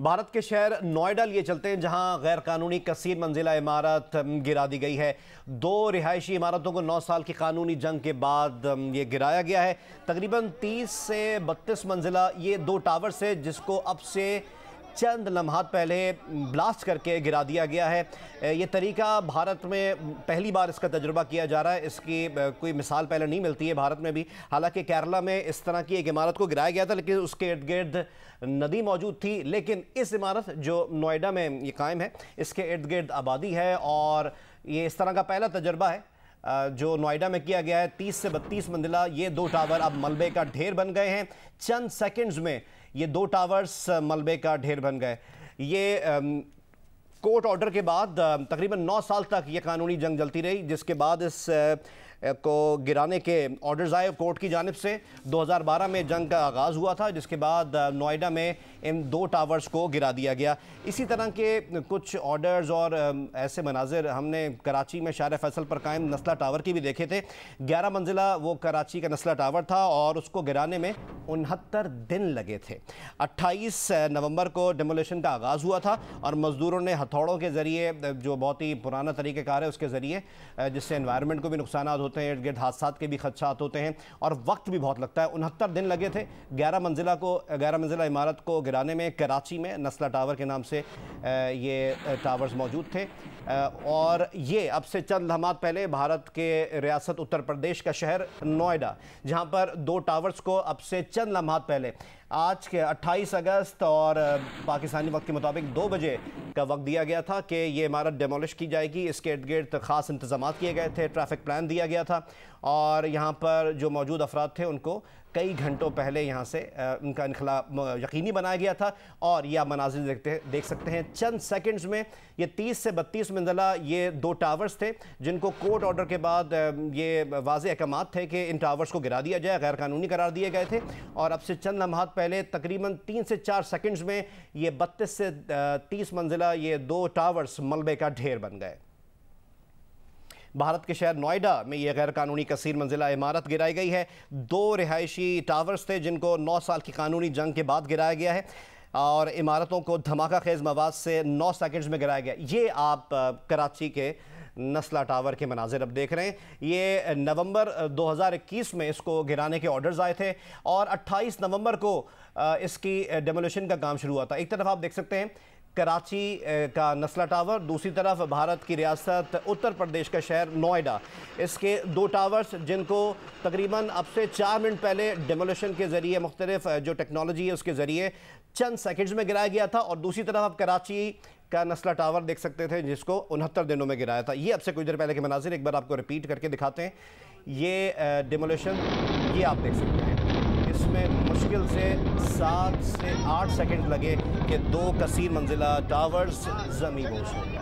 भारत के शहर नोएडा लिए चलते हैं, जहां गैर कानूनी कसीर मंजिला इमारत गिरा दी गई है। 2 रिहायशी इमारतों को 9 साल की कानूनी जंग के बाद ये गिराया गया है। तकरीबन 30 से 32 मंजिला ये 2 टावर्स है, जिसको अब से चंद लम्हात पहले ब्लास्ट करके गिरा दिया गया है। ये तरीका भारत में पहली बार इसका तजुर्बा किया जा रहा है। इसकी कोई मिसाल पहले नहीं मिलती है भारत में भी। हालांकि केरला में इस तरह की एक इमारत को गिराया गया था, लेकिन उसके इर्द गिर्द नदी मौजूद थी। लेकिन इस इमारत जो नोएडा में ये कायम है, इसके इर्द गिर्द आबादी है और ये इस तरह का पहला तजुर्बा है जो नोएडा में किया गया है। 30 से 32 मंजिला ये 2 टावर अब मलबे का ढेर बन गए हैं। चंद सेकंड्स में ये 2 टावर्स मलबे का ढेर बन गए। ये कोर्ट ऑर्डर के बाद तकरीबन 9 साल तक ये कानूनी जंग चलती रही, जिसके बाद इस को गिराने के ऑर्डर्स आए कोर्ट की जानिब से। 2012 में जंग का आगाज़ हुआ था, जिसके बाद नोएडा में इन 2 टावर्स को गिरा दिया गया। इसी तरह के कुछ ऑर्डर्स और ऐसे मनाजिर हमने कराची में शार फैसल पर कायम नस्ला टावर की भी देखे थे। 11 मंजिला वो कराची का नस्ला टावर था और उसको गिराने में 69 दिन लगे थे। 28 नवंबर को डिमोलिशन का आगाज़ हुआ था और मज़दूरों ने हथौड़ों के ज़रिए, जो बहुत ही पुराना तरीक़ेकार है उसके ज़रिए, जिससे एनवायरनमेंट को भी नुकसान होते हैं, इर्द गिर्द हादसात के भी खदशात होते हैं और वक्त भी बहुत लगता है। 69 दिन लगे थे 11 मंजिला इमारत को गिराने में। कराची में नस्ला टावर के नाम से ये टावर्स मौजूद थे और ये अब से चंद लम्हात पहले भारत के रियासत उत्तर प्रदेश का शहर नोएडा, जहां पर 2 टावर्स को अब से चंद लम्हात पहले आज के 28 अगस्त और पाकिस्तानी वक्त के मुताबिक 2 बजे का वक्त दिया गया था कि ये इमारत डेमोलिश की जाएगी। इसके इर्द गिर्द ख़ास इंतज़ाम किए गए थे, ट्रैफिक प्लान दिया गया था और यहाँ पर जो मौजूद अफराद थे उनको कई घंटों पहले यहाँ से उनका इनखला यकीनी बनाया गया था। और यह मनाजिर देख सकते हैं चंद सेकंड्स में। ये 30 से 32 मंजिला ये 2 टावर्स थे, जिनको कोर्ट ऑर्डर के बाद ये वाज़े अहकाम थे कि इन टावर्स को गिरा दिया जाए, गैर कानूनी करार दिए गए थे। और अब से चंद लम्हात पहले तकरीबन 3 से 4 सेकंड्स में ये 32 से 30 मंजिला ये 2 टावर्स मलबे का ढेर बन गए। भारत के शहर नोएडा में यह गैर कानूनी कसीर मंजिला इमारत गिराई गई है। 2 रिहायशी टावर्स थे, जिनको 9 साल की कानूनी जंग के बाद गिराया गया है और इमारतों को धमाका खेज मवाद से 9 सेकंड्स में गिराया गया। ये आप कराची के नस्ला टावर के मनाजिर अब देख रहे हैं। ये नवंबर 2021 में इसको गिराने के ऑर्डर्स आए थे और 28 नवंबर को इसकी डेमोलिशन का काम शुरू हुआ था। एक तरफ आप देख सकते हैं कराची का नस्ला टावर, दूसरी तरफ भारत की रियासत उत्तर प्रदेश का शहर नोएडा, इसके 2 टावर्स जिनको तकरीबन अब से 4 मिनट पहले डेमोलिशन के ज़रिए, मुख्तलिफ जो टेक्नोलॉजी है उसके ज़रिए चंद सेकंड्स में गिराया गया था। और दूसरी तरफ आप कराची का नस्ला टावर देख सकते थे, जिसको 69 दिनों में गिराया था। ये अब से कुछ देर पहले के मनाजिर एक बार आपको रिपीट करके दिखाते हैं। ये डेमोलिशन ये आप देख सकते हैं, इसमें मुश्किल से 7 से 8 सेकंड लगे कि 2 कसीर मंजिला टावर्स ज़मीन बोझ हो गए।